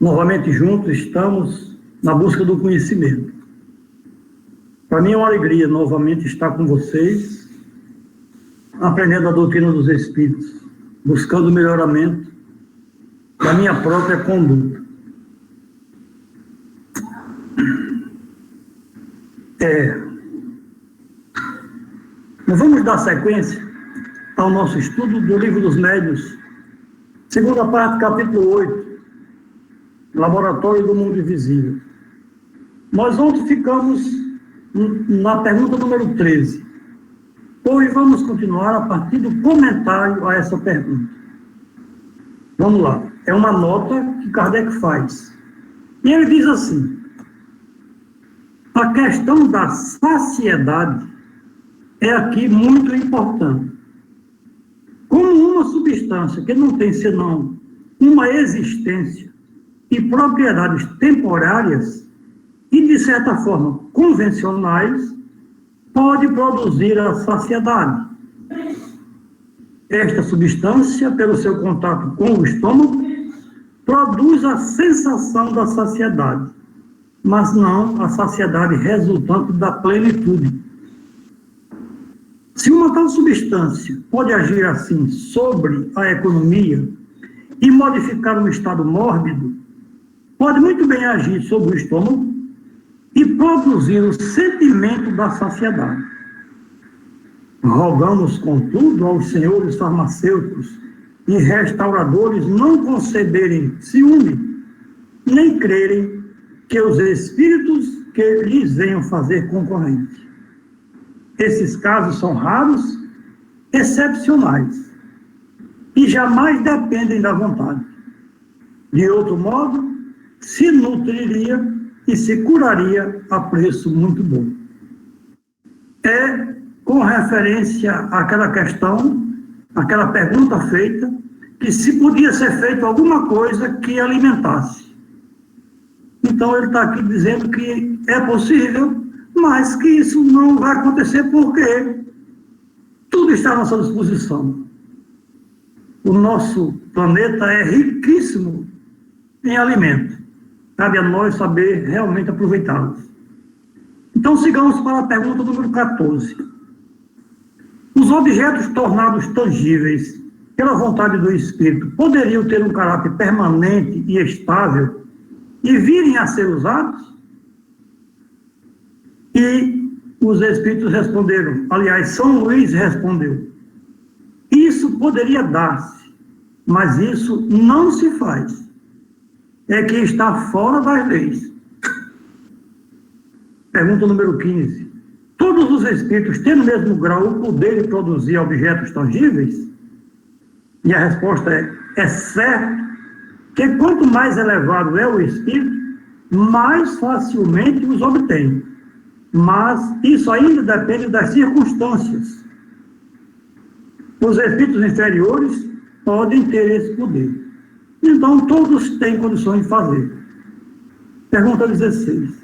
Novamente juntos estamos na busca do conhecimento. Para mim é uma alegria novamente estar com vocês, aprendendo a doutrina dos Espíritos, buscando o melhoramento da minha própria conduta. Nós vamos dar sequência ao nosso estudo do Livro dos Médiuns, segunda parte, capítulo 8, Laboratório do Mundo Invisível. Nós ontem ficamos na pergunta número 13. Hoje vamos continuar a partir do comentário a essa pergunta. Vamos lá. É uma nota que Kardec faz. E ele diz assim: a questão da saciedade é aqui muito importante. Como uma substância que não tem senão uma existência e propriedades temporárias e, de certa forma, convencionais, pode produzir a saciedade. Esta substância, pelo seu contato com o estômago, produz a sensação da saciedade, mas não a saciedade resultante da plenitude. Se uma tal substância pode agir assim sobre a economia e modificar um estado mórbido, pode muito bem agir sobre o estômago e produzir o sentimento da saciedade. Rogamos, contudo, aos senhores farmacêuticos e restauradores não conceberem ciúme, nem crerem que os espíritos que lhes venham fazer concorrência. Esses casos são raros, excepcionais, e jamais dependem da vontade. De outro modo, se nutriria e se curaria a preço muito bom. É com referência àquela questão, àquela pergunta feita, que se podia ser feito alguma coisa que alimentasse. Então ele está aqui dizendo que é possível, mas que isso não vai acontecer porque tudo está à nossa disposição. O nosso planeta é riquíssimo em alimento. Cabe a nós saber realmente aproveitá-los. Então sigamos para a pergunta número 14. Os objetos tornados tangíveis pela vontade do Espírito poderiam ter um caráter permanente e estável e virem a ser usados? E os Espíritos responderam, aliás, São Luís respondeu, isso poderia dar-se, mas isso não se faz. É que está fora das leis. Pergunta número 15. Todos os Espíritos têm no mesmo grau o poder de produzir objetos tangíveis? E a resposta é certo que quanto mais elevado é o Espírito, mais facilmente os obtém. Mas isso ainda depende das circunstâncias. Os Espíritos inferiores podem ter esse poder. Então, todos têm condições de fazer. Pergunta 16.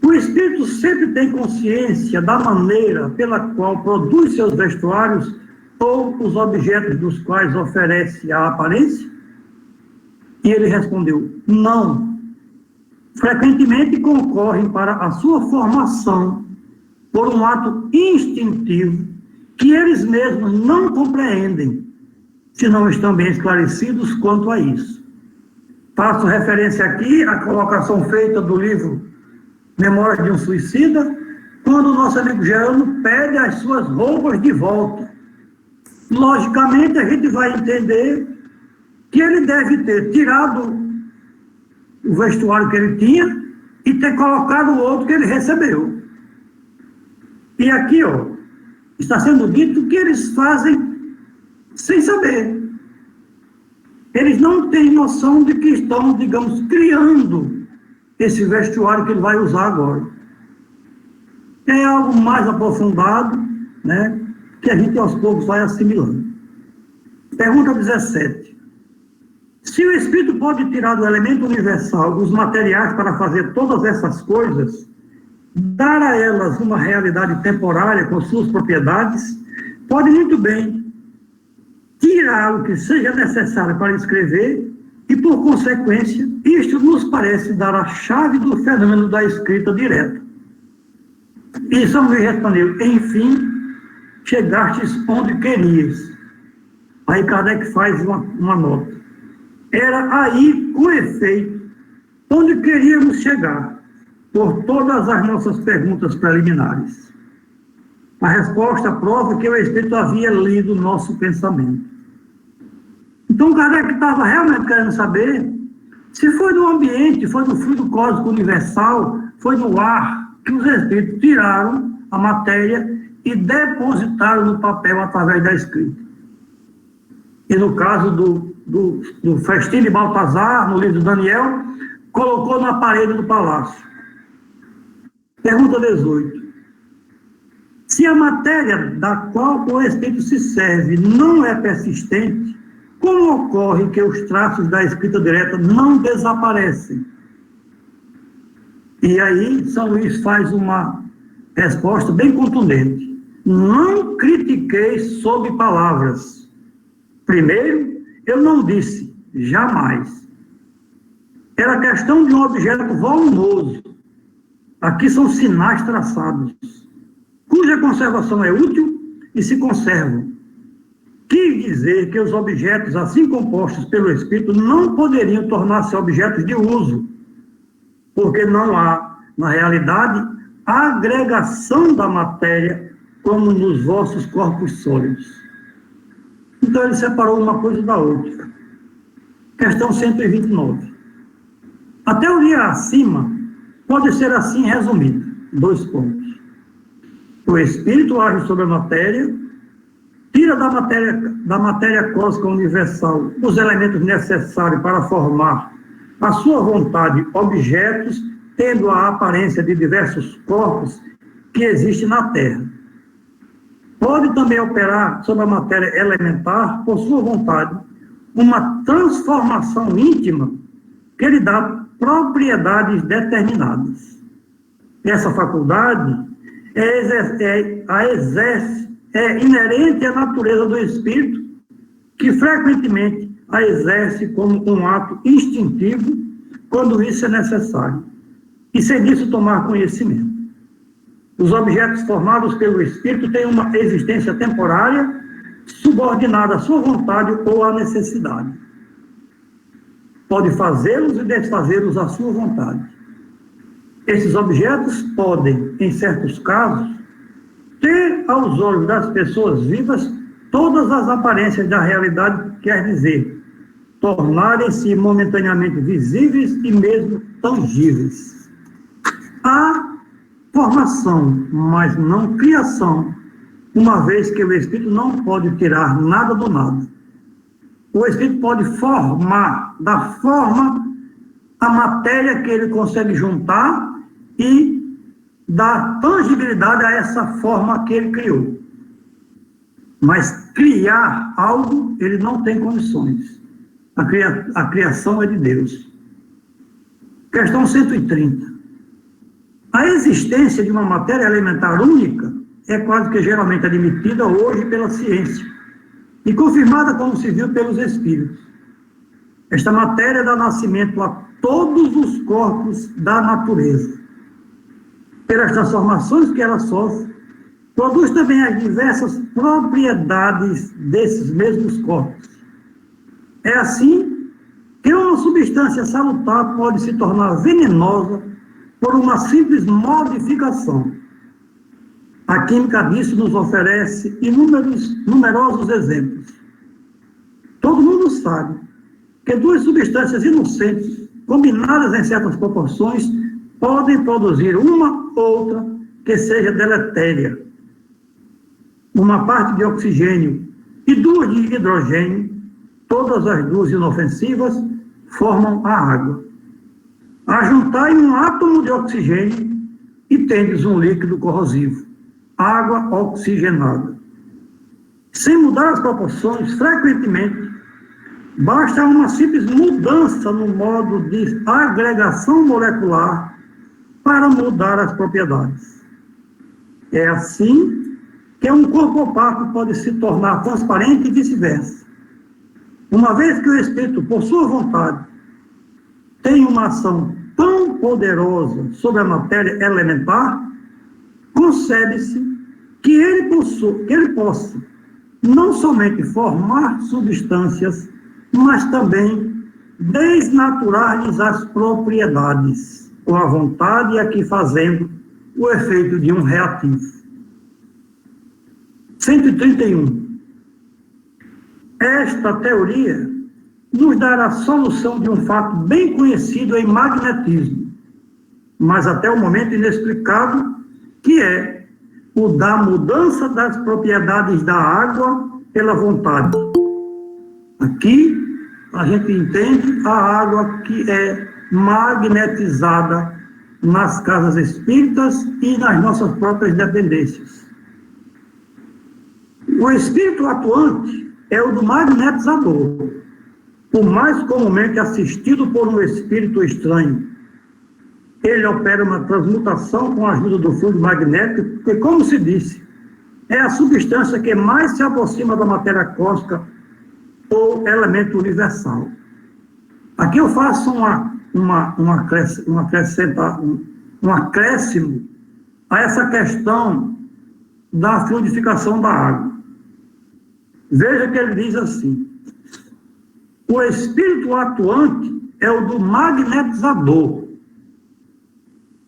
O Espírito sempre tem consciência da maneira pela qual produz seus vestuários ou os objetos dos quais oferece a aparência? E ele respondeu, não. Frequentemente concorrem para a sua formação por um ato instintivo que eles mesmos não compreendem, se não estão bem esclarecidos quanto a isso. Faço referência aqui à colocação feita do livro Memórias de um Suicida, quando o nosso amigo Gerando pede as suas roupas de volta. Logicamente, a gente vai entender que ele deve ter tirado o vestuário que ele tinha e ter colocado o outro que ele recebeu. E aqui, está sendo dito que eles fazem sem saber. Eles não têm noção de que estão, digamos, criando esse vestuário que ele vai usar agora. É algo mais aprofundado, né, que a gente aos poucos vai assimilando. Pergunta 17. Se o Espírito pode tirar do elemento universal os materiais para fazer todas essas coisas, dar a elas uma realidade temporária com suas propriedades, pode muito bem tirar o que seja necessário para escrever E, por consequência, isto nos parece dar a chave do fenômeno da escrita direta. E São Luís respondeu: enfim, chegastes onde querias. Aí Kardec faz uma nota. Era aí, com efeito, onde queríamos chegar, por todas as nossas perguntas preliminares. A resposta prova que o Espírito havia lido o nosso pensamento. Então, Kardec estava realmente querendo saber se foi no ambiente, foi no fluido cósmico universal, foi no ar, que os Espíritos tiraram a matéria e depositaram no papel através da escrita. E no caso do festim de Baltazar, no livro de Daniel, colocou na parede do palácio. Pergunta 18. Se a matéria da qual o Espírito se serve não é persistente, como ocorre que os traços da escrita direta não desaparecem? E aí, São Luís faz uma resposta bem contundente. Não critiquei sob palavras. Primeiro, eu não disse, jamais. Era questão de um objeto volumoso. Aqui são sinais traçados, cuja conservação é útil e se conservam. Quis dizer que os objetos assim compostos pelo Espírito não poderiam tornar-se objetos de uso, porque não há, na realidade, agregação da matéria como nos vossos corpos sólidos. Então ele separou uma coisa da outra. Questão 129. A teoria acima pode ser assim resumida. 2 pontos. O Espírito age sobre a matéria, tira da matéria cósmica universal os elementos necessários para formar a sua vontade objetos, tendo a aparência de diversos corpos que existem na Terra. Pode também operar sobre a matéria elementar, por sua vontade, uma transformação íntima que lhe dá propriedades determinadas. Essa faculdade é inerente à natureza do espírito, que frequentemente a exerce como um ato instintivo, quando isso é necessário, e sem disso tomar conhecimento. Os objetos formados pelo espírito têm uma existência temporária, subordinada à sua vontade ou à necessidade. Pode fazê-los e desfazê-los à sua vontade. Esses objetos podem, em certos casos, ter aos olhos das pessoas vivas todas as aparências da realidade, quer dizer, tornarem-se momentaneamente visíveis e mesmo tangíveis. Há formação, mas não criação, uma vez que o Espírito não pode tirar nada do nada. O Espírito pode formar da forma a matéria que ele consegue juntar e dar tangibilidade a essa forma que ele criou. Mas criar algo, ele não tem condições. A criação é de Deus. Questão 130. A existência de uma matéria elementar única é quase que geralmente admitida hoje pela ciência e confirmada, como se viu, pelos espíritos. Esta matéria dá nascimento a todos os corpos da natureza. Pelas transformações que ela sofre, produz também as diversas propriedades desses mesmos corpos. É assim que uma substância salutar pode se tornar venenosa por uma simples modificação. A química disso nos oferece numerosos exemplos. Todo mundo sabe que 2 substâncias inocentes, combinadas em certas proporções, podem produzir uma outra que seja deletéria. Uma parte de oxigênio e 2 de hidrogênio, todas as 2 inofensivas, formam a água. Ajuntai um átomo de oxigênio e tendes um líquido corrosivo, água oxigenada. Sem mudar as proporções, frequentemente, basta uma simples mudança no modo de agregação molecular para mudar as propriedades. É assim que um corpo opaco pode se tornar transparente e vice-versa. Uma vez que o Espírito, por sua vontade, tem uma ação tão poderosa sobre a matéria elementar, concebe-se que ele possa não somente formar substâncias, mas também desnaturar-lhes as propriedades, com a vontade e aqui fazendo o efeito de um reativo. 131. Esta teoria nos dará a solução de um fato bem conhecido em magnetismo, mas até o momento inexplicado, que é o da mudança das propriedades da água pela vontade. Aqui a gente entende a água que é magnetizada nas casas espíritas e nas nossas próprias dependências. O espírito atuante é o do magnetizador, por mais comumente assistido por um espírito estranho. Ele opera uma transmutação com a ajuda do fluido magnético, porque, como se disse, é a substância que mais se aproxima da matéria cósmica ou elemento universal. Aqui eu faço um acréscimo a essa questão da fluidificação da água. Veja que ele diz assim: o espírito atuante é o do magnetizador.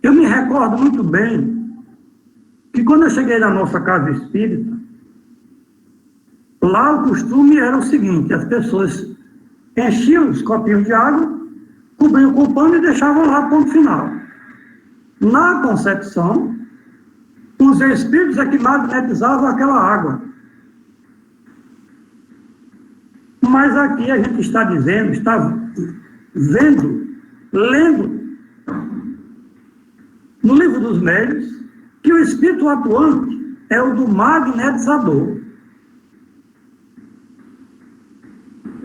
Eu me recordo muito bem que quando eu cheguei na nossa casa espírita, lá o costume era o seguinte: as pessoas enchiam os copinhos de água, cobriam com pano e deixavam lá, ponto final. Na concepção, os espíritos é que magnetizavam aquela água. Mas aqui a gente está dizendo, está vendo, lendo no livro dos médiuns, que o espírito atuante é o do magnetizador,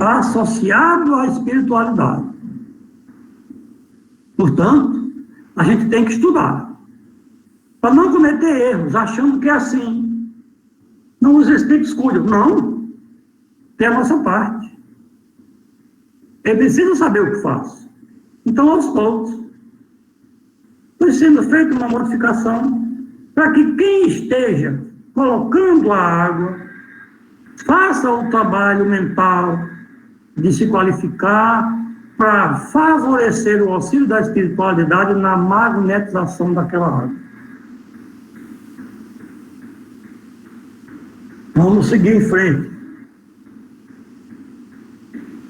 associado à espiritualidade. Portanto, a gente tem que estudar, para não cometer erros, achando que é assim. Não, os espíritos cuidam. Não. Tem a nossa parte. Eu preciso saber o que faço. Então, aos poucos, foi sendo feita uma modificação para que quem esteja colocando a água faça o trabalho mental de se qualificar para favorecer o auxílio da espiritualidade na magnetização daquela água. Vamos seguir em frente.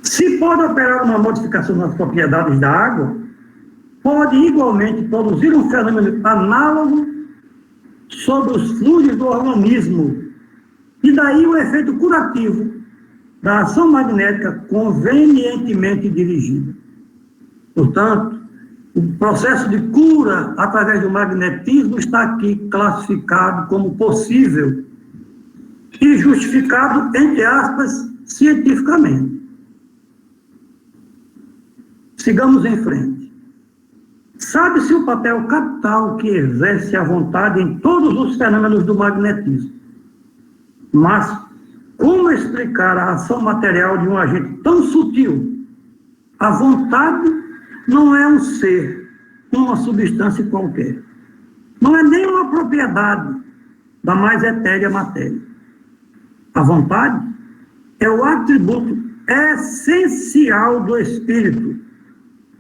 Se pode operar uma modificação nas propriedades da água, pode igualmente produzir um fenômeno análogo sobre os fluidos do organismo, e daí o efeito curativo da ação magnética convenientemente dirigida. Portanto, o processo de cura através do magnetismo está aqui classificado como possível e justificado, entre aspas, cientificamente. Sigamos em frente. Sabe-se o papel capital que exerce a vontade em todos os fenômenos do magnetismo. Mas como explicar a ação material de um agente tão sutil? A vontade não é um ser, uma substância qualquer. Não é nem uma propriedade da mais etérea matéria. A vontade é o atributo essencial do espírito,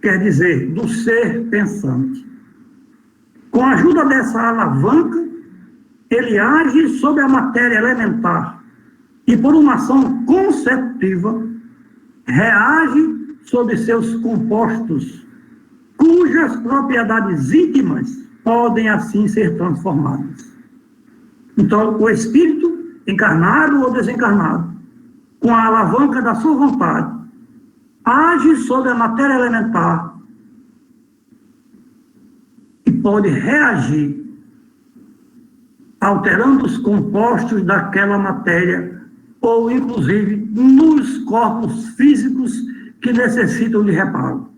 quer dizer, do ser pensante. Com a ajuda dessa alavanca, ele age sobre a matéria elementar e, por uma ação conceptiva, reage sobre seus compostos, cujas propriedades íntimas podem assim ser transformadas. Então, o espírito, encarnado ou desencarnado, com a alavanca da sua vontade, age sobre a matéria elementar e pode reagir, alterando os compostos daquela matéria, ou inclusive nos corpos físicos que necessitam de reparo.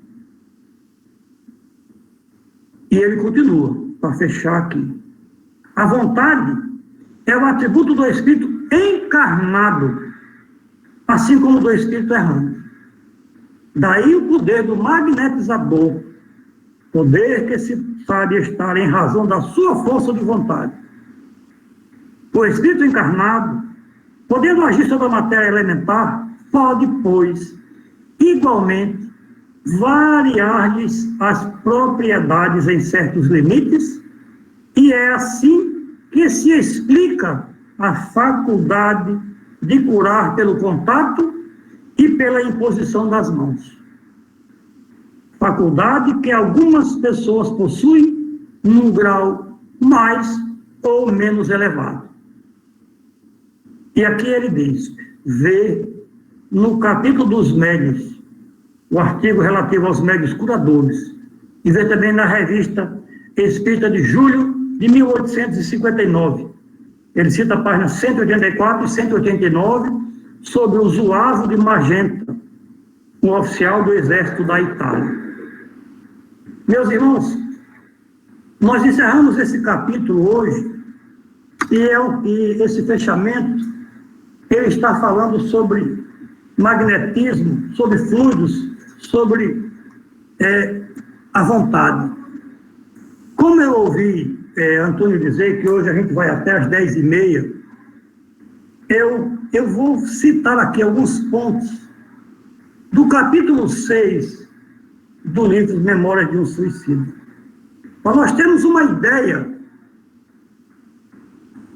E ele continua, para fechar aqui. A vontade é o atributo do espírito encarnado, assim como do espírito errante. Daí o poder do magnetizador, poder que se sabe estar em razão da sua força de vontade. O espírito encarnado, podendo agir sobre a matéria elementar, pode, pois, igualmente, variar-lhes as propriedades em certos limites, e é assim que se explica a faculdade de curar pelo contato e pela imposição das mãos. Faculdade que algumas pessoas possuem num grau mais ou menos elevado. E aqui ele diz, vê no capítulo dos médios, o artigo relativo aos médios curadores, e vê também na revista Espírita de julho de 1859. Ele cita a página 184 e 189 sobre o Zuavo de Magenta, um oficial do exército da Itália. Meus irmãos, nós encerramos esse capítulo hoje, e esse fechamento, ele está falando sobre magnetismo, sobre fluidos, sobre a vontade. Como eu ouvi Antônio dizer que hoje a gente vai até às 10h30, eu vou citar aqui alguns pontos do capítulo 6 do livro Memórias de um Suicida. Para nós termos uma ideia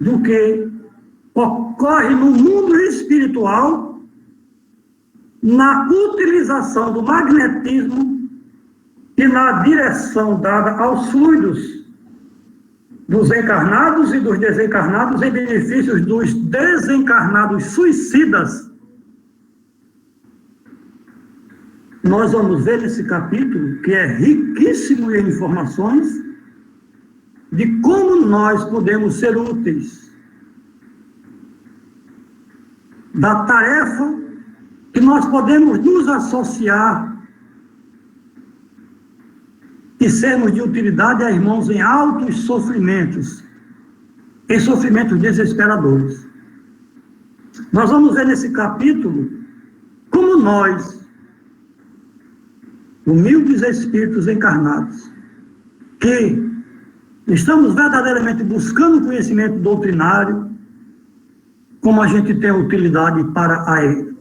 do que ocorre no mundo espiritual na utilização do magnetismo e na direção dada aos fluidos dos encarnados e dos desencarnados em benefício dos desencarnados suicidas. Nós vamos ver nesse capítulo, que é riquíssimo em informações, de como nós podemos ser úteis, da tarefa que nós podemos nos associar e sermos de utilidade a irmãos em altos sofrimentos, em sofrimentos desesperadores. Nós vamos ver nesse capítulo como nós, humildes espíritos encarnados, que estamos verdadeiramente buscando conhecimento doutrinário, como a gente tem utilidade para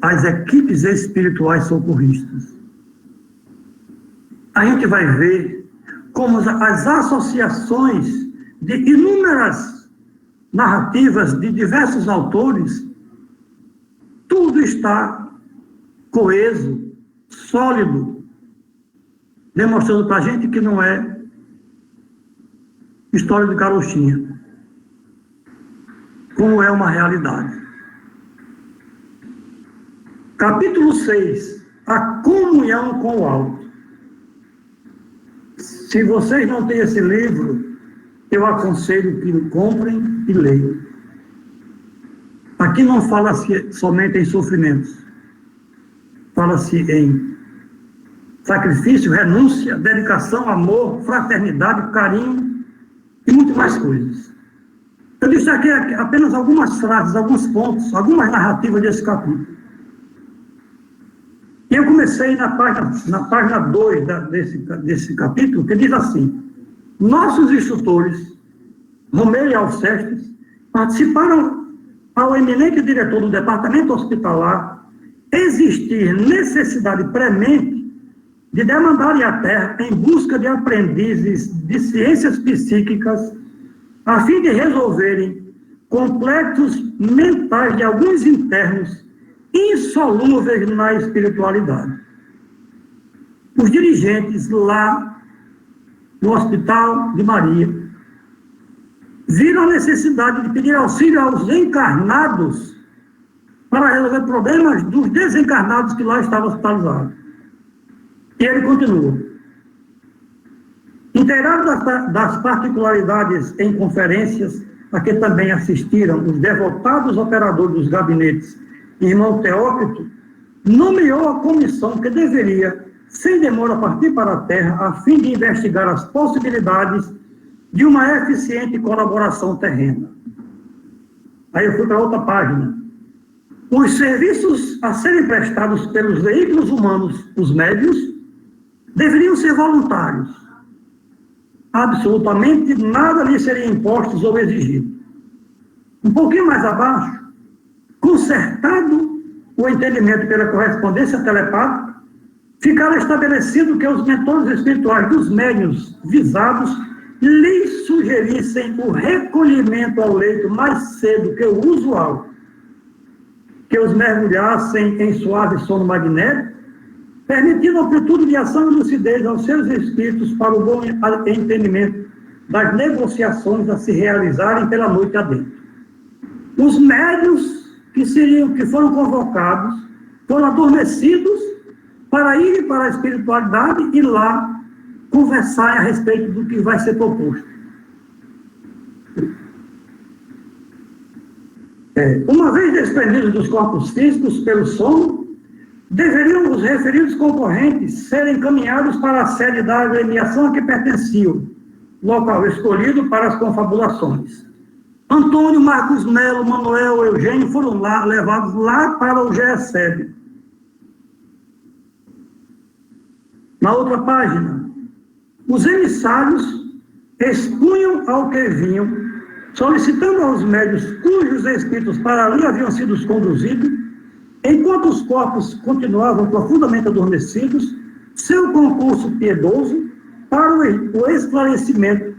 as equipes espirituais socorristas. A gente vai ver como as associações de inúmeras narrativas de diversos autores, tudo está coeso, sólido, demonstrando para a gente que não é história de carochinha, como é uma realidade. Capítulo 6, a comunhão com o alto. Se vocês não têm esse livro, eu aconselho que o comprem e leiam. Aqui não fala-se somente em sofrimentos, fala-se em sacrifício, renúncia, dedicação, amor, fraternidade, carinho e muito mais coisas. Eu disse aqui apenas algumas frases, alguns pontos, algumas narrativas desse capítulo. E eu comecei na página 2 desse capítulo, que diz assim: nossos instrutores, Romeu e Alcestes, participaram ao eminente diretor do departamento hospitalar existir necessidade premente de demandarem a Terra em busca de aprendizes de ciências psíquicas, a fim de resolverem complexos mentais de alguns internos insolúveis na espiritualidade. Os dirigentes lá no Hospital de Maria viram a necessidade de pedir auxílio aos encarnados para resolver problemas dos desencarnados que lá estavam hospitalizados. E ele continua. Inteirado das particularidades em conferências, a que também assistiram os devotados operadores dos gabinetes, irmão Teócrito nomeou a comissão que deveria, sem demora, partir para a Terra, a fim de investigar as possibilidades de uma eficiente colaboração terrena. Aí eu fui para outra página. Os serviços a serem prestados pelos veículos humanos, os médios, deveriam ser voluntários. Absolutamente nada lhes seria imposto ou exigido. Um pouquinho mais abaixo, consertado o entendimento pela correspondência telepática, ficará estabelecido que os mentores espirituais dos médiuns visados lhes sugerissem o recolhimento ao leito mais cedo que o usual, que os mergulhassem em suave sono magnético, permitindo amplitude de ação e lucidez aos seus espíritos para o bom entendimento das negociações a se realizarem pela noite adentro. Os médiuns que foram convocados foram adormecidos para irem para a espiritualidade e lá conversarem a respeito do que vai ser proposto. Uma vez desprendidos dos corpos físicos pelo sono, deveriam os referidos concorrentes serem encaminhados para a sede da agremiação a que pertenciam, local escolhido para as confabulações. Antônio, Marcos Melo, Manuel, Eugênio foram levados lá para o GESEB. Na outra página, os emissários expunham ao que vinham, solicitando aos médios cujos espíritos para ali haviam sido conduzidos, enquanto os corpos continuavam profundamente adormecidos, seu concurso piedoso para o esclarecimento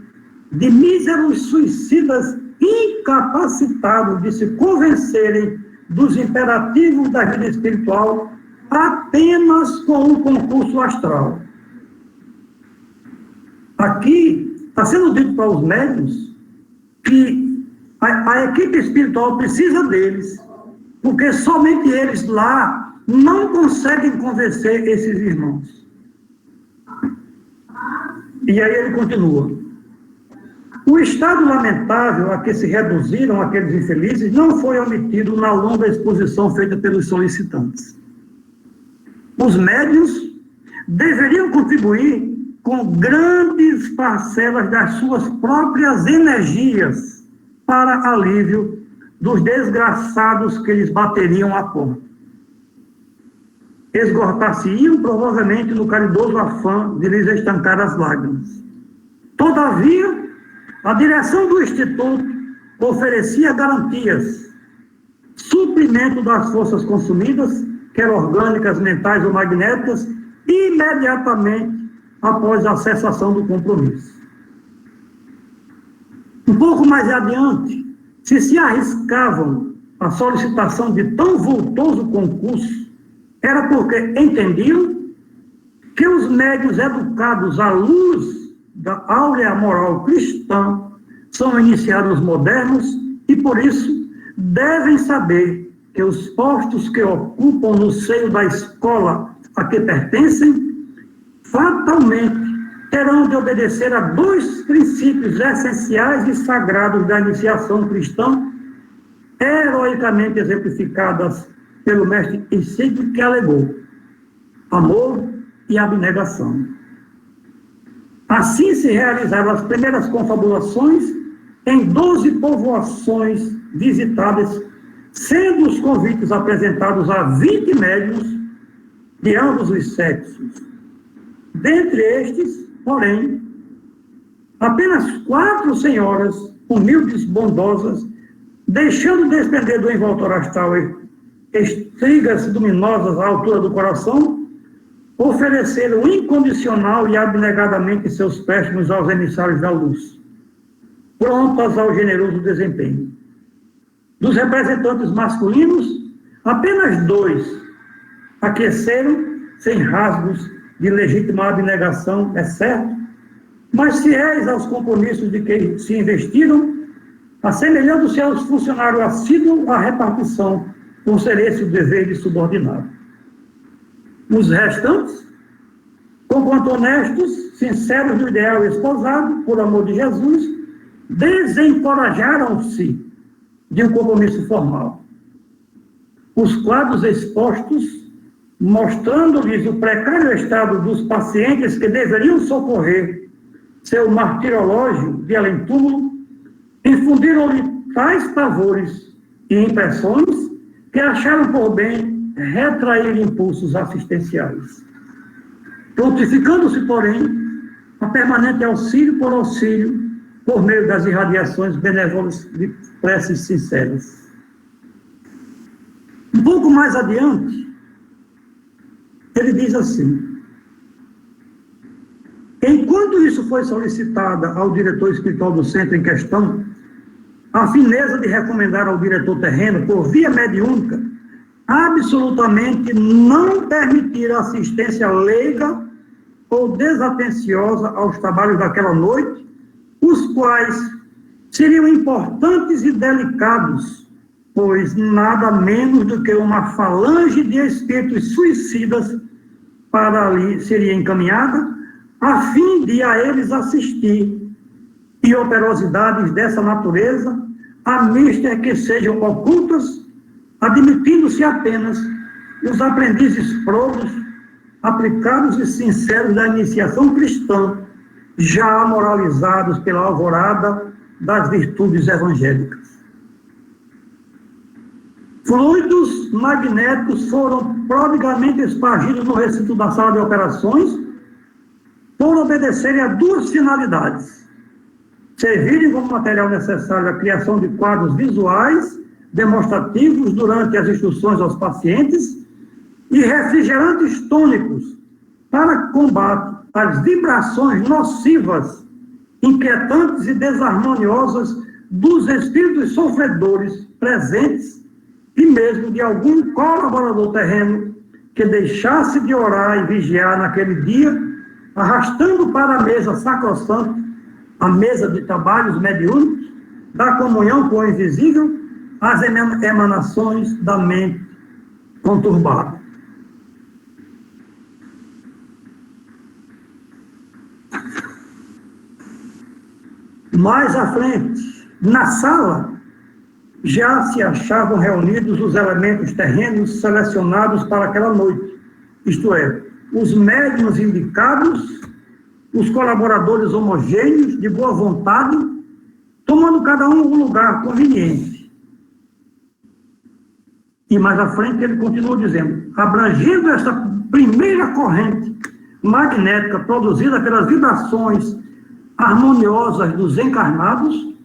de míseros suicidas incapacitados de se convencerem dos imperativos da vida espiritual apenas com um concurso astral. Aqui está sendo dito para os médiuns que a equipe espiritual precisa deles, porque somente eles lá não conseguem convencer esses irmãos. E aí ele continua. O estado lamentável a que se reduziram aqueles infelizes não foi omitido na longa exposição feita pelos solicitantes. Os médiuns deveriam contribuir com grandes parcelas das suas próprias energias para alívio dos desgraçados que lhes bateriam a porta. Esgotar-se-iam provavelmente no caridoso afã de lhes estancar as lágrimas. Todavia, a direção do Instituto oferecia garantias, suprimento das forças consumidas, quer orgânicas, mentais ou magnéticas, imediatamente após a cessação do compromisso. Um pouco mais adiante, se arriscavam a solicitação de tão vultoso concurso, era porque entendiam que os médios educados à luz da áurea moral cristã são iniciados modernos e, por isso, devem saber que os postos que ocupam no seio da escola a que pertencem fatalmente terão de obedecer a dois princípios essenciais e sagrados da iniciação cristã, heroicamente exemplificadas pelo mestre Isidro, que alegou: amor e abnegação. Assim se realizaram as primeiras confabulações em 12 povoações visitadas, sendo os convites apresentados a 20 médiuns de ambos os sexos. Dentre estes, porém, apenas 4 senhoras, humildes, bondosas, deixando desprender do envoltório astral estrigas luminosas à altura do coração, ofereceram incondicional e abnegadamente seus préstimos aos emissários da luz, prontas ao generoso desempenho. Dos representantes masculinos, apenas 2 aqueceram, sem rasgos de legítima abnegação, é certo, mas fiéis aos compromissos de que se investiram, assemelhando-se aos funcionários assíduos à repartição, por ser esse o dever de subordinado. Os restantes, conquanto honestos, sinceros do ideal esposado, por amor de Jesus, desencorajaram-se de um compromisso formal. Os quadros expostos, mostrando-lhes o precário estado dos pacientes que deveriam socorrer seu martirológio de além-túmulo, infundiram-lhe tais pavores e impressões que acharam por bem retrair impulsos assistenciais, prontificando-se, porém, a permanente auxílio por meio das irradiações benévolas de preces sinceras. Um pouco mais adiante, ele diz assim: enquanto isso foi solicitada ao diretor espiritual do centro em questão, a fineza de recomendar ao diretor terreno, por via mediúnica, absolutamente não permitir assistência leiga ou desatenciosa aos trabalhos daquela noite, os quais seriam importantes e delicados, pois nada menos do que uma falange de espíritos suicidas para ali seria encaminhada, a fim de a eles assistir, e operosidades dessa natureza, a mister que sejam ocultas, admitindo-se apenas os aprendizes probos, aplicados e sinceros da iniciação cristã, já moralizados pela alvorada das virtudes evangélicas. Fluidos magnéticos foram prodigamente espargidos no recinto da sala de operações por obedecerem a duas finalidades: servirem como material necessário à criação de quadros visuais demonstrativos durante as instruções aos pacientes e refrigerantes tônicos para combate às vibrações nocivas, inquietantes e desarmoniosas dos espíritos sofredores presentes e mesmo de algum colaborador terreno que deixasse de orar e vigiar naquele dia, arrastando para a mesa sacrossanta, a mesa de trabalhos mediúnicos, da comunhão com o invisível, as emanações da mente conturbada. Mais à frente, na sala, já se achavam reunidos os elementos terrenos selecionados para aquela noite, isto é, os médiuns indicados, os colaboradores homogêneos, de boa vontade, tomando cada um lugar conveniente. E mais à frente ele continua dizendo: abrangendo esta primeira corrente magnética produzida pelas vibrações harmoniosas dos encarnados,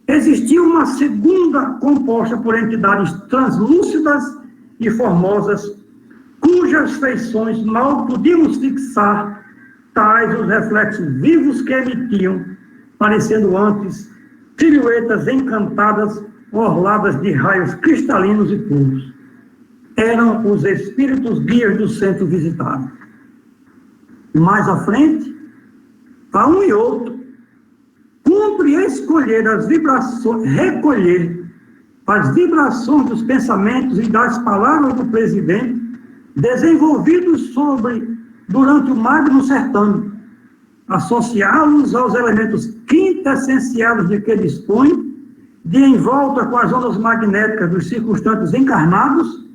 existia uma segunda composta por entidades translúcidas e formosas, cujas feições mal podíamos fixar, tais os reflexos vivos que emitiam, parecendo antes silhuetas encantadas, orladas de raios cristalinos e puros. Eram os espíritos guias do centro visitado. Mais à frente, a um e outro, cumpre escolher as vibrações, recolher as vibrações dos pensamentos e das palavras do presidente, desenvolvidos durante o magno certame, associá-los aos elementos quintessenciais de que dispõe, de envolta com as ondas magnéticas dos circunstantes encarnados,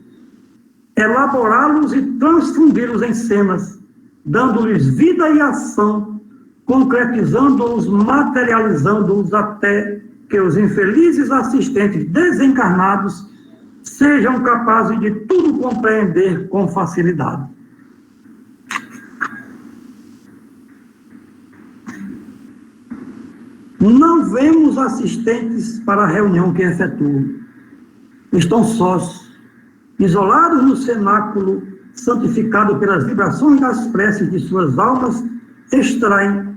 elaborá-los e transfundi-los em cenas, dando-lhes vida e ação, concretizando-os, materializando-os até que os infelizes assistentes desencarnados sejam capazes de tudo compreender com facilidade. Não vemos assistentes para a reunião que efetuam. Estão sós, isolados no cenáculo, santificado pelas vibrações das preces de suas almas, extraem,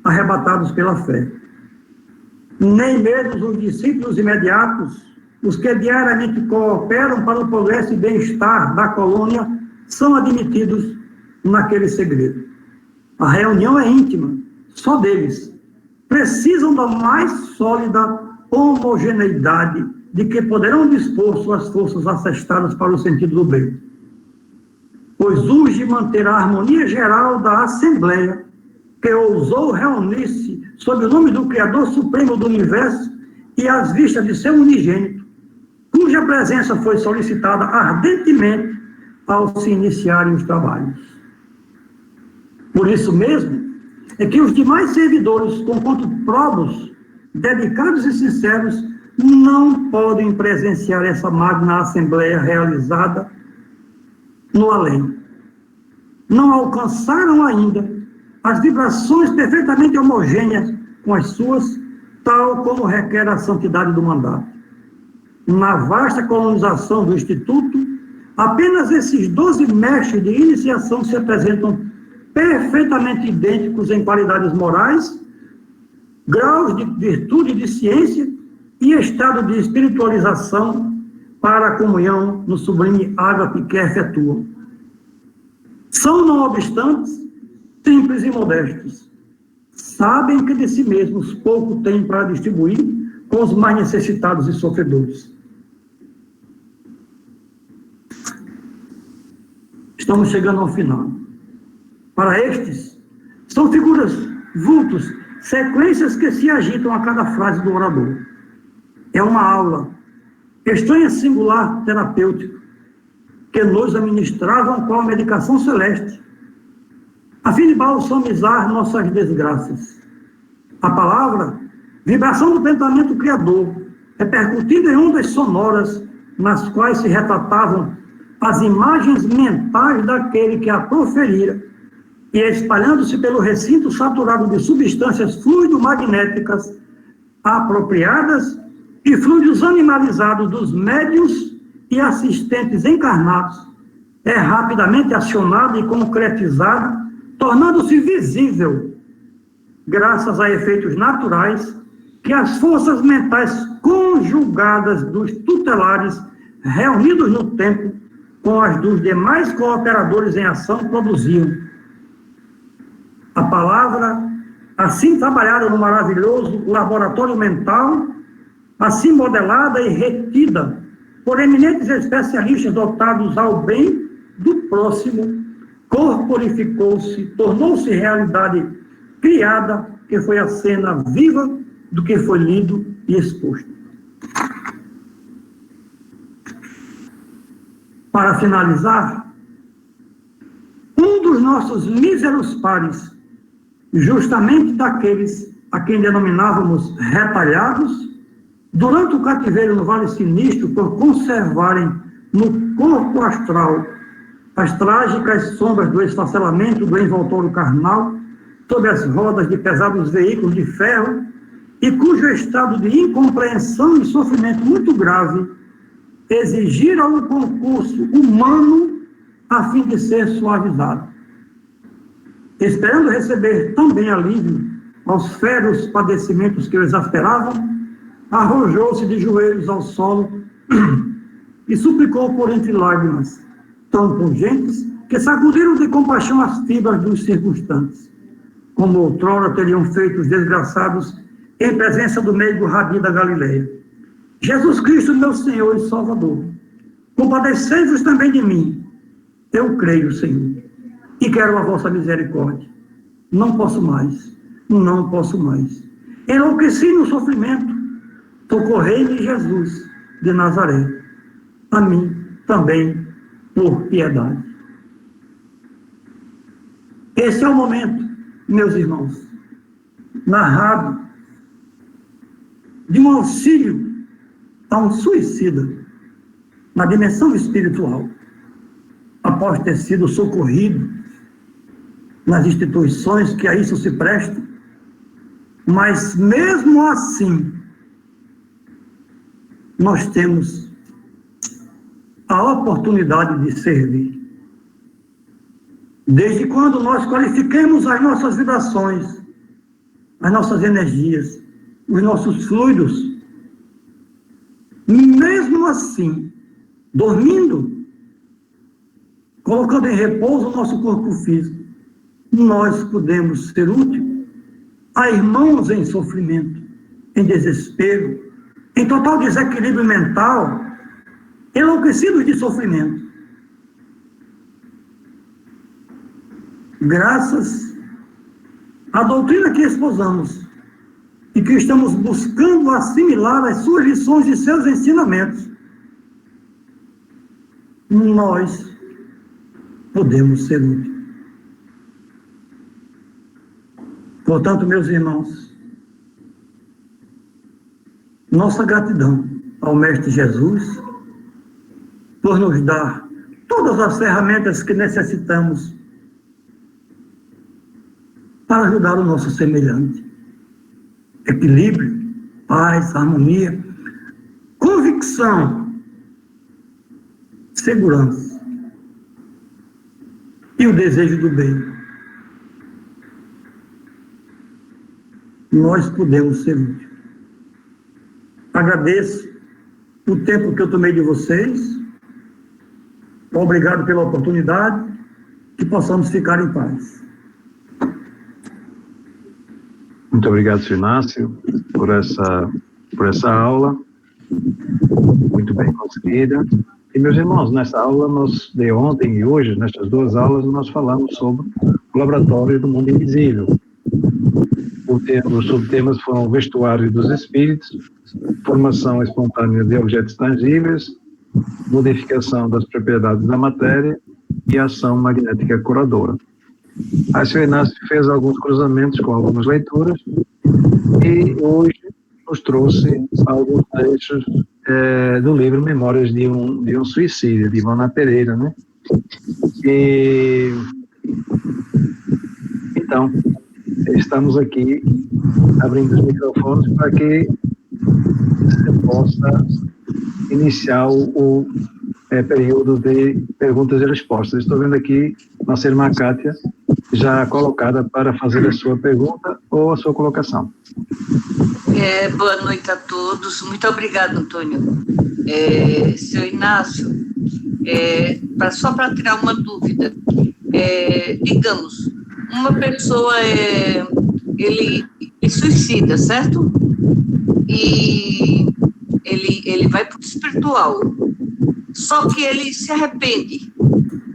arrebatados pela fé. Nem mesmo os discípulos imediatos, os que diariamente cooperam para o progresso e bem-estar da colônia, são admitidos naquele segredo. A reunião é íntima, só deles. Precisam da mais sólida homogeneidade de que poderão dispor suas forças assestadas para o sentido do bem. Pois urge manter a harmonia geral da Assembleia, que ousou reunir-se sob o nome do Criador Supremo do Universo e às vistas de seu unigênito, cuja presença foi solicitada ardentemente ao se iniciarem os trabalhos. Por isso mesmo, é que os demais servidores, conquanto probos, dedicados e sinceros, não podem presenciar essa magna assembleia realizada no além. Não alcançaram ainda as vibrações perfeitamente homogêneas com as suas, tal como requer a santidade do mandato. Na vasta colonização do Instituto, apenas esses 12 mestres de iniciação se apresentam perfeitamente idênticos em qualidades morais, graus de virtude e de ciência e estado de espiritualização para a comunhão no sublime ágape que efetuam. São, não obstante, simples e modestos. Sabem que de si mesmos pouco têm para distribuir com os mais necessitados e sofredores. Estamos chegando ao final. Para estes, são figuras, vultos, sequências que se agitam a cada frase do orador. É uma aula, estranha, singular, terapêutica, que nos administravam com a medicação celeste, a fim de balsamizar nossas desgraças. A palavra, vibração do pensamento criador, repercutindo em ondas sonoras, nas quais se retratavam as imagens mentais daquele que a proferira, e espalhando-se pelo recinto saturado de substâncias fluido-magnéticas apropriadas e fluidos animalizados dos médios e assistentes encarnados, é rapidamente acionado e concretizado, tornando-se visível, graças a efeitos naturais, que as forças mentais conjugadas dos tutelares, reunidos no tempo, com as dos demais cooperadores em ação, produziam. A palavra, assim trabalhada no maravilhoso laboratório mental, assim modelada e retida por eminentes especialistas dotados ao bem do próximo, corporificou-se, tornou-se realidade criada, que foi a cena viva do que foi lido e exposto. Para finalizar, um dos nossos míseros pares, justamente daqueles a quem denominávamos retalhados, durante o cativeiro no Vale Sinistro, por conservarem no corpo astral as trágicas sombras do esfacelamento do envoltório carnal, sob as rodas de pesados veículos de ferro, e cujo estado de incompreensão e sofrimento muito grave exigiram o concurso humano a fim de ser suavizado. Esperando receber também alívio aos feros padecimentos que o exasperavam, arrojou-se de joelhos ao solo e suplicou por entre lágrimas tão pungentes que sacudiram de compaixão as fibras dos circunstantes, como outrora teriam feito os desgraçados em presença do meigo Rabi da Galileia. Jesus Cristo, meu Senhor e Salvador, compadecei-vos também de mim. Eu creio, Senhor, e quero a vossa misericórdia. Não posso mais, não posso mais. Enlouqueci no sofrimento. Socorrei-me, Jesus de Nazaré, a mim também, por piedade. Esse é o momento, meus irmãos, narrado de um auxílio a um suicida na dimensão espiritual, após ter sido socorrido nas instituições que a isso se prestam, mas mesmo assim, nós temos a oportunidade de servir. Desde quando nós qualifiquemos as nossas vibrações, as nossas energias, os nossos fluidos, mesmo assim, dormindo, colocando em repouso o nosso corpo físico, nós podemos ser úteis a irmãos em sofrimento, em desespero, em total desequilíbrio mental, enlouquecidos de sofrimento. Graças à doutrina que esposamos e que estamos buscando assimilar as suas lições e seus ensinamentos, nós podemos ser úteis. Portanto, meus irmãos, nossa gratidão ao Mestre Jesus por nos dar todas as ferramentas que necessitamos para ajudar o nosso semelhante. Equilíbrio, paz, harmonia, convicção, segurança e o desejo do bem. Nós podemos ser úteis. Agradeço o tempo que eu tomei de vocês. Obrigado pela oportunidade. Que possamos ficar em paz. Muito obrigado, Sr. Inácio, por essa aula, muito bem conseguida. E, meus irmãos, nessa aula, de ontem e hoje, nestas duas aulas, nós falamos sobre o Laboratório do Mundo Invisível. Os subtemas foram o Vestuário dos Espíritos, Formação Espontânea de Objetos Tangíveis, Modificação das Propriedades da Matéria e Ação Magnética Curadora. Aí o Sr. Inácio fez alguns cruzamentos com algumas leituras e hoje nos trouxe alguns trechos do livro Memórias de um Suicídio, de Ivana Pereira, né? Então, estamos aqui abrindo os microfones para que você possa iniciar o período de perguntas e respostas. Estou vendo aqui nossa irmã Kátia já colocada para fazer a sua pergunta ou a sua colocação. Boa noite a todos. Muito obrigada, Antônio. Seu Inácio, só para tirar uma dúvida, digamos, uma pessoa ele suicida, certo? E ele vai para o espiritual, só que ele se arrepende,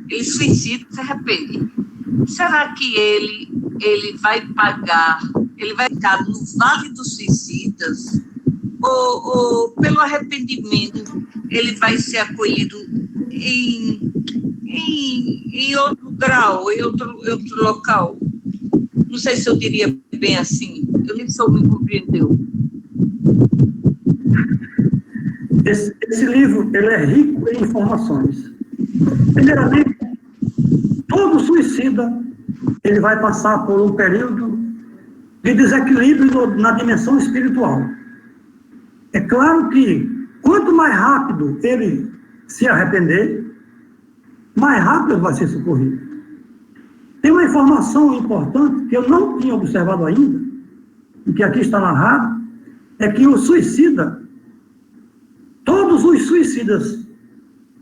ele suicida e se arrepende. Será que ele vai pagar, ele vai ficar no Vale dos Suicidas, ou pelo arrependimento ele vai ser acolhido em outro grau, em outro local? Não sei se eu diria bem assim, eu nem sei se me compreendeu. Esse livro ele é rico em informações. Primeiramente, todo suicida ele vai passar por um período de desequilíbrio na dimensão espiritual. É claro que quanto mais rápido ele se arrepender, mais rápido ele vai ser socorrido. Tem uma informação importante que eu não tinha observado ainda, e que aqui está narrado, é que o suicida, todos os suicidas,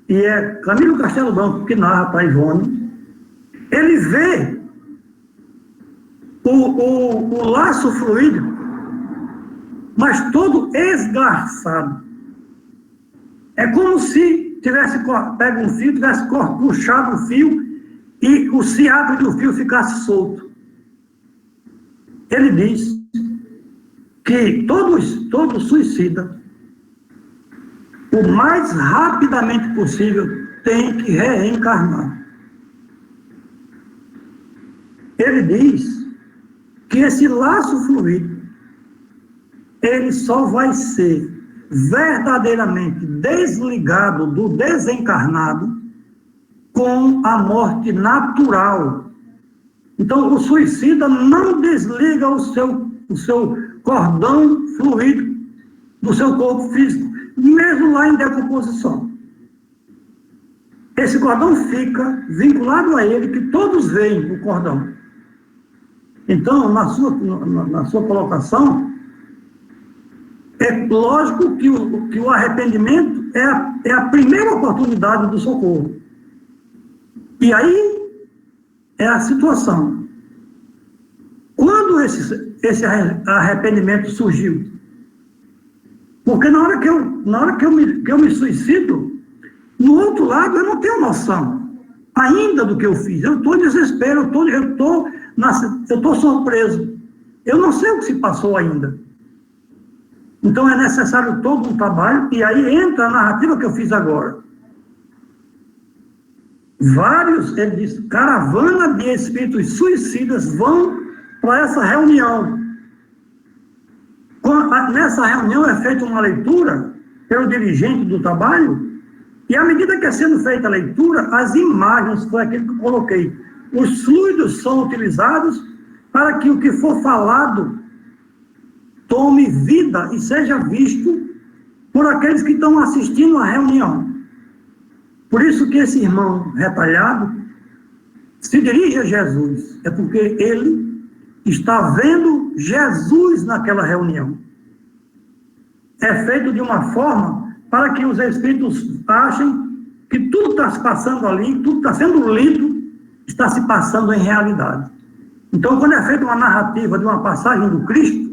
e é Camilo Castelo Branco que narra para Ivone, ele vê o laço fluídico, mas todo esgarçado. É como se tivesse pego um fio, tivesse puxado o fio e o ciábrio do fio ficasse solto. Ele diz que todo suicida, o mais rapidamente possível, tem que reencarnar. Ele diz que esse laço fluídico, ele só vai ser verdadeiramente desligado do desencarnado com a morte natural. Então, o suicida não desliga o seu cordão fluídico do seu corpo físico, mesmo lá em decomposição. Esse cordão fica vinculado a ele, que todos veem o cordão. Então, na sua colocação, é lógico que o arrependimento é a primeira oportunidade do socorro. E aí é a situação. Quando esse arrependimento surgiu? Porque na hora que eu me suicido, no outro lado eu não tenho noção ainda do que eu fiz. Eu estou em desespero, eu estou surpreso. Eu não sei o que se passou ainda. Então é necessário todo um trabalho, e aí entra a narrativa que eu fiz agora. Ele diz, caravana de espíritos suicidas vão para essa reunião. Nessa reunião é feita uma leitura pelo dirigente do trabalho, e à medida que é sendo feita a leitura, as imagens, foi aquilo que eu coloquei, os fluidos são utilizados para que o que for falado tome vida e seja visto por aqueles que estão assistindo à reunião. Por isso que esse irmão retalhado se dirige a Jesus, é porque ele está vendo Jesus naquela reunião. É feito de uma forma para que os espíritos achem que tudo está se passando ali, tudo está sendo lido, está se passando em realidade. Então, quando é feita uma narrativa de uma passagem do Cristo,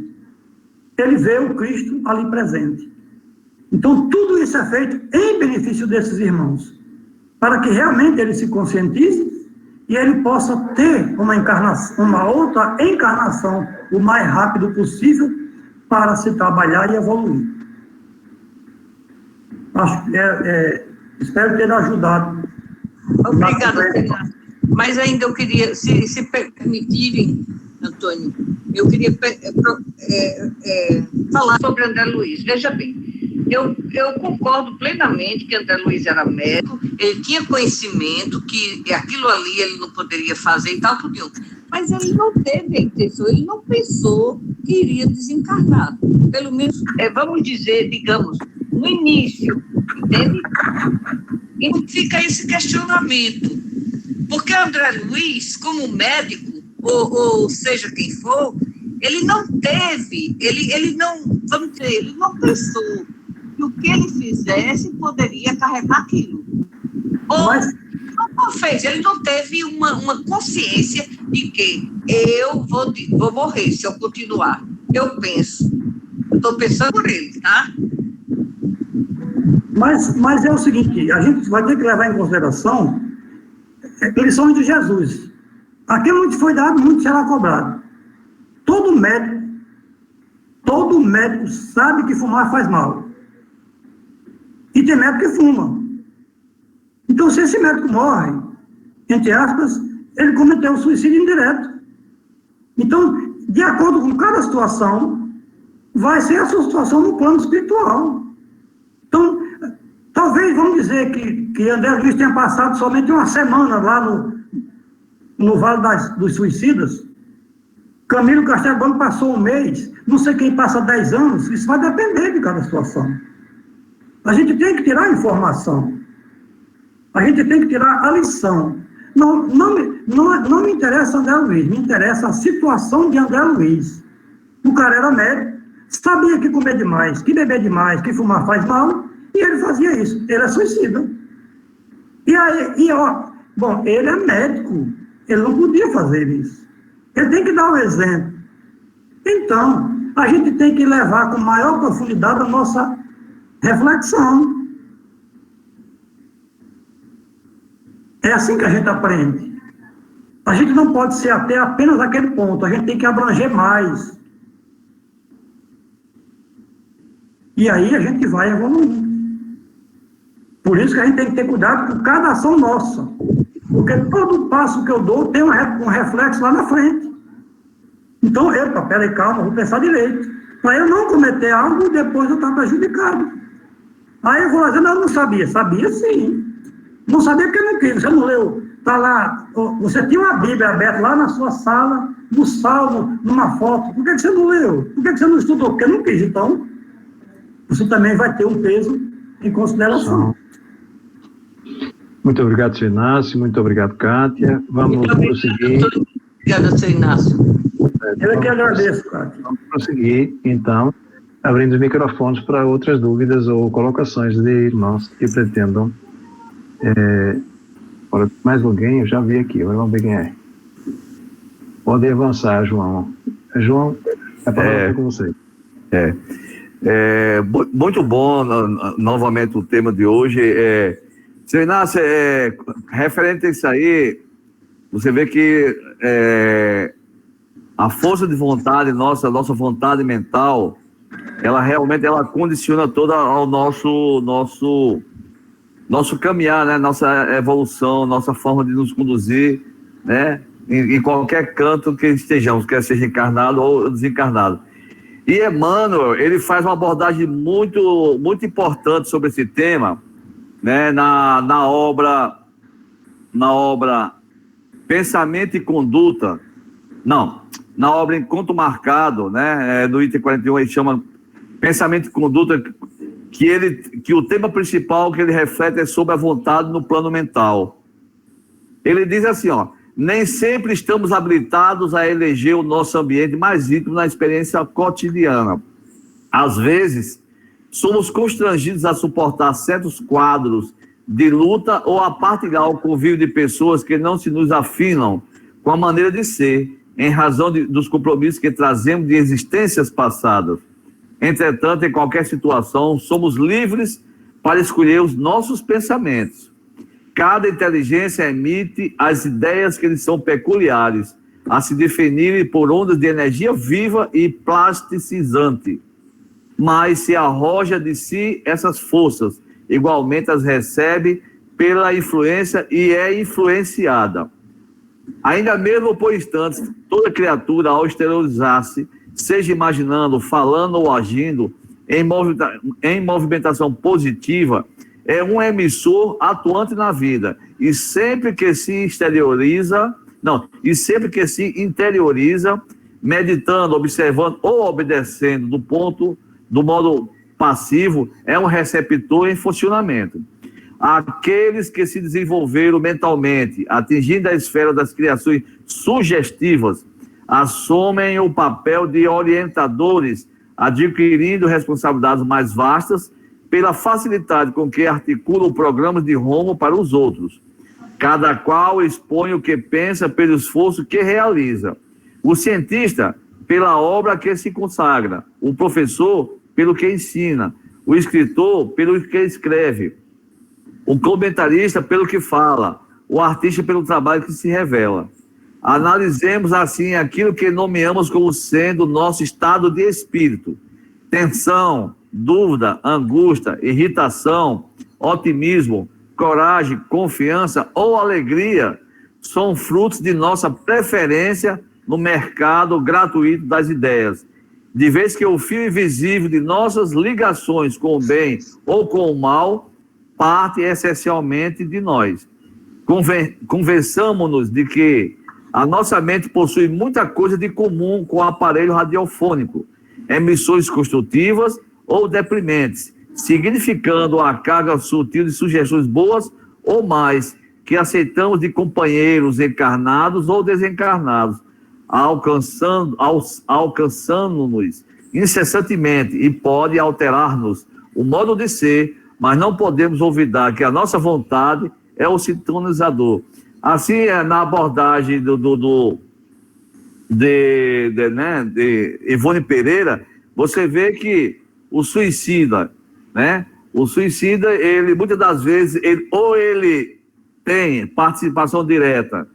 ele vê o Cristo ali presente. Então, tudo isso é feito em benefício desses irmãos, para que realmente ele se conscientize e ele possa ter uma outra encarnação o mais rápido possível para se trabalhar e evoluir. Espero ter ajudado. Obrigada, Fernando. Mas ainda eu queria, se permitirem, Antônio, eu queria falar sobre André Luiz. Veja bem, eu concordo plenamente que André Luiz era médico, ele tinha conhecimento que aquilo ali ele não poderia fazer e tal, tudo. Mas ele não teve a intenção, ele não pensou que iria desencarnar. Pelo menos, vamos dizer, digamos, no início, entende? E fica esse questionamento. Porque André Luiz, como médico, ou seja quem for, ele não teve, ele não, vamos dizer, ele não pensou que o que ele fizesse poderia carregar aquilo. Ou não fez, ele não teve uma consciência de que eu vou morrer se eu continuar. Eu penso. Eu estou pensando por ele, tá? Mas é o seguinte, a gente vai ter que levar em consideração lições de Jesus. Aquilo muito foi dado, muito será cobrado. Todo médico sabe que fumar faz mal. E tem médico que fuma. Então, se esse médico morre, entre aspas, ele cometeu um suicídio indireto. Então, de acordo com cada situação, vai ser a sua situação no plano espiritual. Então, talvez, vamos dizer que André Luiz tenha passado somente uma semana lá no Vale dos Suicidas. Camilo Castelo Branco passou um mês, não sei quem passa 10 anos, isso vai depender de cada situação. A gente tem que tirar a informação. A gente tem que tirar a lição. Não me interessa André Luiz, me interessa a situação de André Luiz. O cara era médico, sabia que comer demais, que beber demais, que fumar faz mal, e ele fazia isso. Ele é suicida. Bom, ele é médico, ele não podia fazer isso. Ele tem que dar o exemplo. Então, a gente tem que levar com maior profundidade a nossa reflexão. É assim que a gente aprende. A gente não pode ser até apenas aquele ponto, a gente tem que abranger mais. E aí a gente vai evoluindo. Por isso que a gente tem que ter cuidado com cada ação nossa. Porque todo passo que eu dou tem um reflexo lá na frente. Então, peraí, calma, vou pensar direito. Para eu não cometer algo, depois eu estar prejudicado. Aí eu vou dizer, não sabia. Sabia sim. Não sabia porque não quis, você não leu. Está lá, você tinha uma Bíblia aberta lá na sua sala, no Salmo, numa foto. Por que você não leu? Por que você não estudou? Porque não quis. Então, você também vai ter um peso em consideração. Muito obrigado, Sr. Inácio. Muito obrigado, Kátia. Vamos prosseguir. Obrigada, Sr. Inácio. Eu é que agradeço, Kátia. Vamos prosseguir, então, abrindo os microfones para outras dúvidas ou colocações de irmãos que pretendam. Mais alguém? Eu já vi aqui, vamos ver quem é. Pode avançar, João. João, a palavra é com você. Muito bom, novamente, o tema de hoje. Seu Inácio, referente a isso aí, você vê que a força de vontade nossa, a nossa vontade mental, ela realmente condiciona toda ao nosso caminhar, né? Nossa evolução, nossa forma de nos conduzir, né? Em qualquer canto que estejamos, quer seja encarnado ou desencarnado. E Emmanuel, ele faz uma abordagem muito, muito importante sobre esse tema, né, na obra Pensamento e Conduta, não, na obra Encontro Marcado, né, no item 41, ele chama Pensamento e Conduta, que o tema principal que ele reflete é sobre a vontade no plano mental. Ele diz assim, ó, nem sempre estamos habilitados a eleger o nosso ambiente mais íntimo na experiência cotidiana. Às vezes, somos constrangidos a suportar certos quadros de luta ou a partilhar o convívio de pessoas que não se nos afinam com a maneira de ser, em razão dos compromissos que trazemos de existências passadas. Entretanto, em qualquer situação, somos livres para escolher os nossos pensamentos. Cada inteligência emite as ideias que lhes são peculiares, a se definirem por ondas de energia viva e plasticizante. Mas se arroja de si essas forças, igualmente as recebe pela influência e é influenciada. Ainda mesmo por instantes, toda criatura, ao exteriorizar-se, seja imaginando, falando ou agindo, em movimentação positiva, é um emissor atuante na vida, e sempre que se interioriza, meditando, observando ou obedecendo do modo passivo, é um receptor em funcionamento. Aqueles que se desenvolveram mentalmente, atingindo a esfera das criações sugestivas, assumem o papel de orientadores, adquirindo responsabilidades mais vastas pela facilidade com que articulam programas de rumo para os outros. Cada qual expõe o que pensa pelo esforço que realiza. O cientista, pela obra que se consagra. O professor, pelo que ensina. O escritor, pelo que escreve. O comentarista, pelo que fala. O artista, pelo trabalho que se revela. Analisemos, assim, aquilo que nomeamos como sendo nosso estado de espírito. Tensão, dúvida, angústia, irritação, otimismo, coragem, confiança ou alegria são frutos de nossa preferência no mercado gratuito das ideias, de vez que o fio invisível de nossas ligações com o bem ou com o mal parte essencialmente de nós. Convençamos-nos de que a nossa mente possui muita coisa de comum com o aparelho radiofônico, emissões construtivas ou deprimentes, significando a carga sutil de sugestões boas ou mais, que aceitamos de companheiros encarnados ou desencarnados, alcançando-nos incessantemente e pode alterar-nos o modo de ser, mas não podemos olvidar que a nossa vontade é o sintonizador. Assim, na abordagem de Ivone Pereira, você vê que o suicida, né? O suicida, ele muitas das vezes, ele tem participação direta,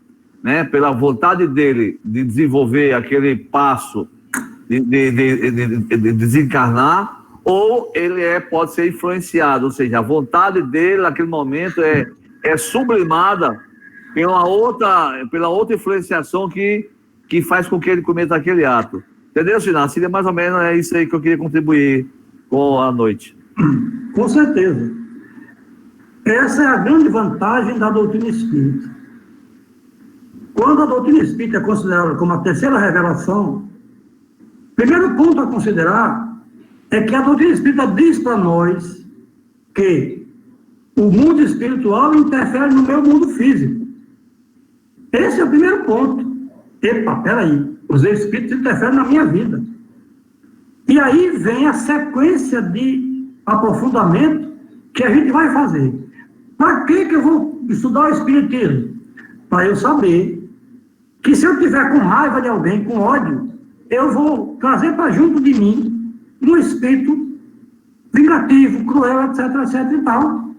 né? Pela vontade dele de desenvolver aquele passo de desencarnar, ou ele pode ser influenciado, ou seja, a vontade dele naquele momento é sublimada pela outra influenciação que faz com que ele cometa aquele ato. Entendeu, Sinácio? Seria mais ou menos isso aí que eu queria contribuir com a noite. Com certeza. Essa é a grande vantagem da doutrina espírita. Quando a doutrina espírita é considerada como a terceira revelação, o primeiro ponto a considerar é que a doutrina espírita diz para nós que o mundo espiritual interfere no meu mundo físico. Esse é o primeiro ponto. Epa, peraí, os espíritos interferem na minha vida. E aí vem a sequência de aprofundamento que a gente vai fazer. Para que eu vou estudar o espiritismo? Para eu saber que se eu tiver com raiva de alguém, com ódio, eu vou trazer para junto de mim um espírito vingativo, cruel, etc, etc e tal.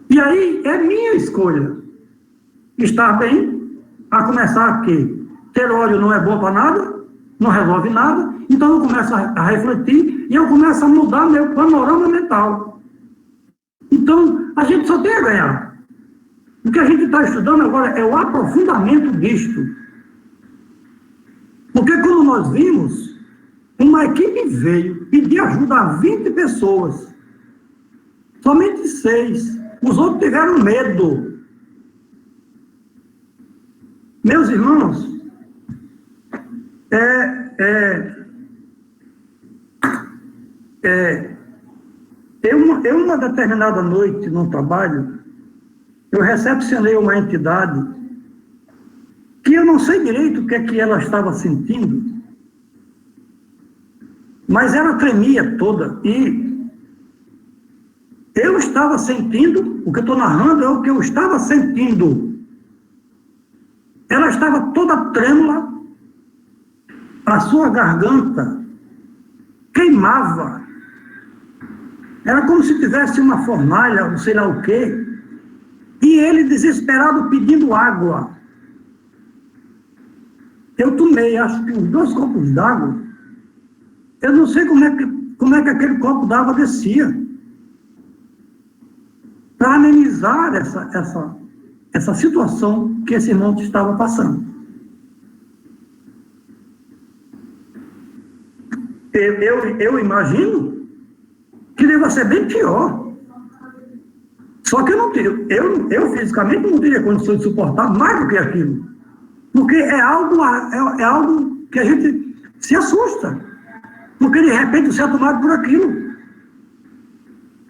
E aí é minha escolha estar bem, a começar que ter ódio não é bom para nada, não resolve nada, então eu começo a refletir e eu começo a mudar meu panorama mental. Então, a gente só tem a ganhar. O que a gente está estudando agora é o aprofundamento disto. Porque como nós vimos, uma equipe veio pedir ajuda a 20 pessoas. Somente 6. Os outros tiveram medo. Meus irmãos, eu uma determinada noite no trabalho, eu recepcionei uma entidade que eu não sei direito o que é que ela estava sentindo, mas ela tremia toda, e eu estava sentindo, o que eu estou narrando é o que eu estava sentindo. Ela estava toda trêmula, a sua garganta queimava, era como se tivesse uma fornalha, não sei lá o quê, e ele desesperado pedindo água. Eu tomei, acho que uns 2 copos d'água. Eu não sei como é que aquele copo d'água descia. Para amenizar essa situação que esse irmão estava passando. Eu imagino que deva ser bem pior. Só que eu fisicamente não teria condições de suportar mais do que aquilo. Porque é algo que a gente se assusta. Porque de repente você é tomado por aquilo.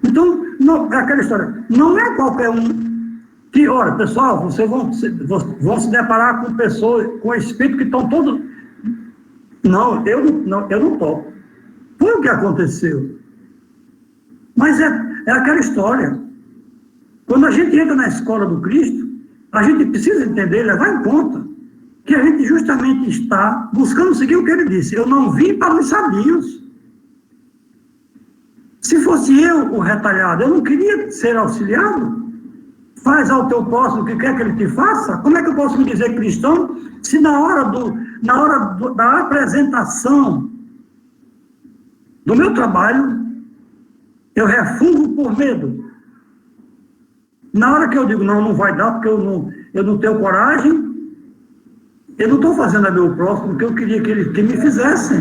Então, não, é aquela história. Não é qualquer um que, olha, pessoal, vocês vão se deparar com pessoas, com espíritos que estão todos... Não, eu não toco. Foi o que aconteceu. Mas é aquela história. Quando a gente entra na escola do Cristo, a gente precisa entender, levar em conta, que a gente justamente está buscando seguir o que ele disse. Eu não vim para os sabios. Se fosse eu o retalhado, eu não queria ser auxiliado. Faz ao teu próximo o que quer que ele te faça. Como é que eu posso me dizer cristão se na hora da apresentação do meu trabalho eu refugo por medo? Na hora que eu digo, não vai dar, porque eu não tenho coragem, eu não estou fazendo a meu próximo o que eu queria que me fizessem.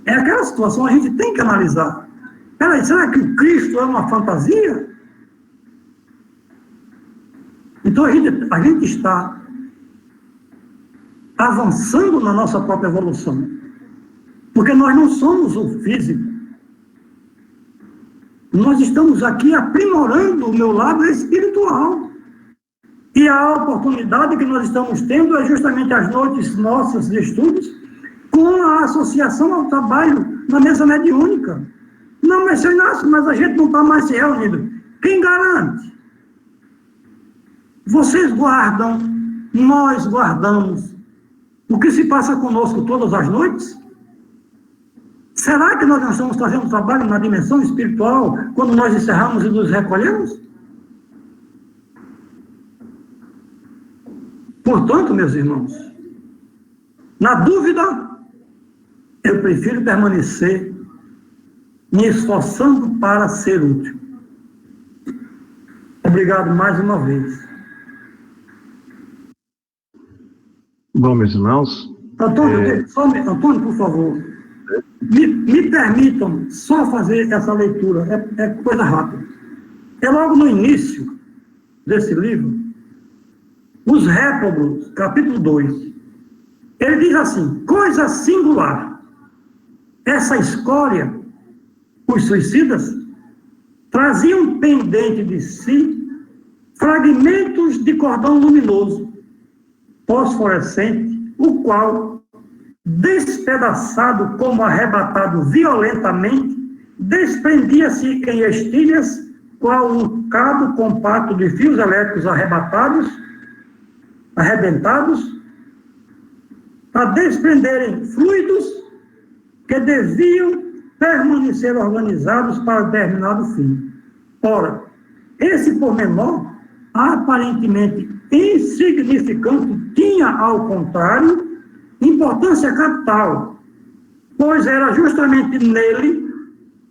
É aquela situação que a gente tem que analisar. Peraí, será que o Cristo é uma fantasia? Então a gente está avançando na nossa própria evolução. Porque nós não somos o físico. Nós estamos aqui aprimorando o meu lado espiritual. E a oportunidade que nós estamos tendo é justamente as noites nossas de estudos com a associação ao trabalho na mesa mediúnica. Não, mas seu Inácio, mas a gente não está mais se reunindo. Quem garante? Vocês guardam, nós guardamos o que se passa conosco todas as noites? Será que nós não estamos fazendo trabalho na dimensão espiritual quando nós encerramos e nos recolhemos? Portanto, meus irmãos, na dúvida, eu prefiro permanecer me esforçando para ser útil. Obrigado mais uma vez. Bom, meus irmãos... Antônio, por favor, me permitam só fazer essa leitura, é coisa rápida. É logo no início desse livro, Os Réprobos, capítulo 2. Ele diz assim, coisa singular, essa escória, os suicidas, traziam pendente de si fragmentos de cordão luminoso, fosforescente, o qual, despedaçado como arrebatado violentamente, desprendia-se em estilhas, qual um cabo compacto de fios elétricos arrebentados, para desprenderem fluidos que deviam permanecer organizados para determinado fim. Ora, esse pormenor, aparentemente insignificante, tinha, ao contrário, importância capital, pois era justamente nele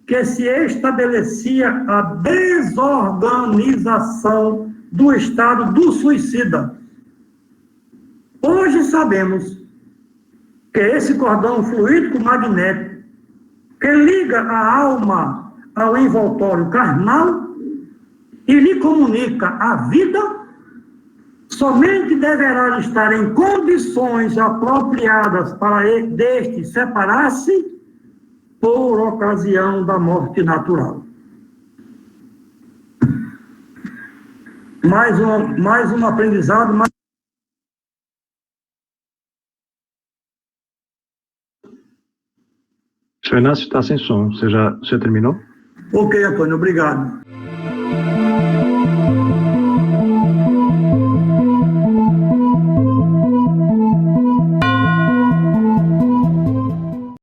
que se estabelecia a desorganização do estado do suicida. Hoje sabemos que é esse cordão fluídico magnético, que liga a alma ao envoltório carnal e lhe comunica a vida, somente deverá estar em condições apropriadas para deste separar-se por ocasião da morte natural. Mais um aprendizado. Senhor Inácio está sem som. Você terminou? Ok, Antônio, obrigado.